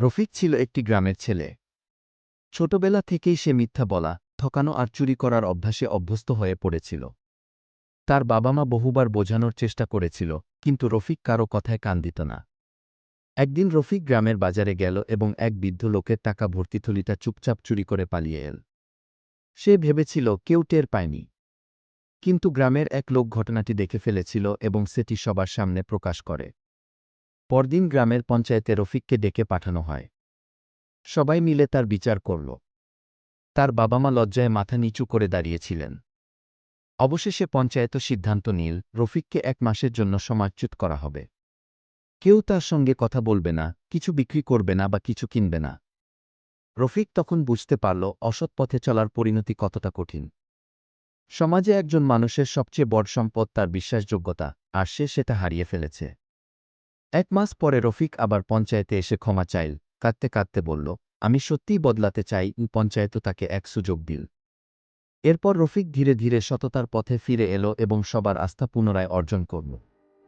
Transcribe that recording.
রফিক ছিল একটি গ্রামের ছেলে। ছোটবেলা থেকেই সে মিথ্যা বলা, ঠকানো আর চুরি করার অভ্যাসে অভ্যস্ত হয়ে পড়েছিল। তার বাবা-মা বহুবার বোঝানোর চেষ্টা করেছিল, কিন্তু রফিক কারও কথায় কান দিত না। একদিন রফিক গ্রামের বাজারে গেল এবং এক বৃদ্ধ লোকের টাকা ভর্তি থলিটা চুপচাপ চুরি করে পালিয়ে এল। সে ভেবেছিল কেউ টের পায়নি। কিন্তু গ্রামের এক লোক ঘটনাটি দেখে ফেলেছিল এবং সেটি সবার সামনে প্রকাশ করে। পরদিন গ্রামের পঞ্চায়েতে রফিককে ডেকে পাঠানো হয়। সবাই মিলে তার বিচার করল। তার বাবা-মা লজ্জায় মাথা নিচু করে দাঁড়িয়েছিলেন। অবশেষে পঞ্চায়েত সিদ্ধান্ত নিল, রফিককে ১ মাসের জন্য সমাজচ্যুত করা হবে। কেউ তার সঙ্গে কথা বলবে না, কিছু বিক্রি করবে না বা কিছু কিনবে না। রফিক তখন বুঝতে পারল অসৎ পথে চলার পরিণতি কতটা কঠিন। সমাজে একজন মানুষের সবচেয়ে বড় সম্পদ তার বিশ্বাসযোগ্যতা, আর সে সেটা হারিয়ে ফেলেছে। ১ মাস পরে রফিক আবার পঞ্চায়েতে এসে ক্ষমা চাইল, কাঁদতে কাঁদতে বলল, আমি সত্যিই বদলাতে চাই। পঞ্চায়েতও তাকে এক সুযোগ দিল। এরপর রফিক ধীরে ধীরে সততার পথে ফিরে এল এবং সবার আস্থা পুনরায় অর্জন করল।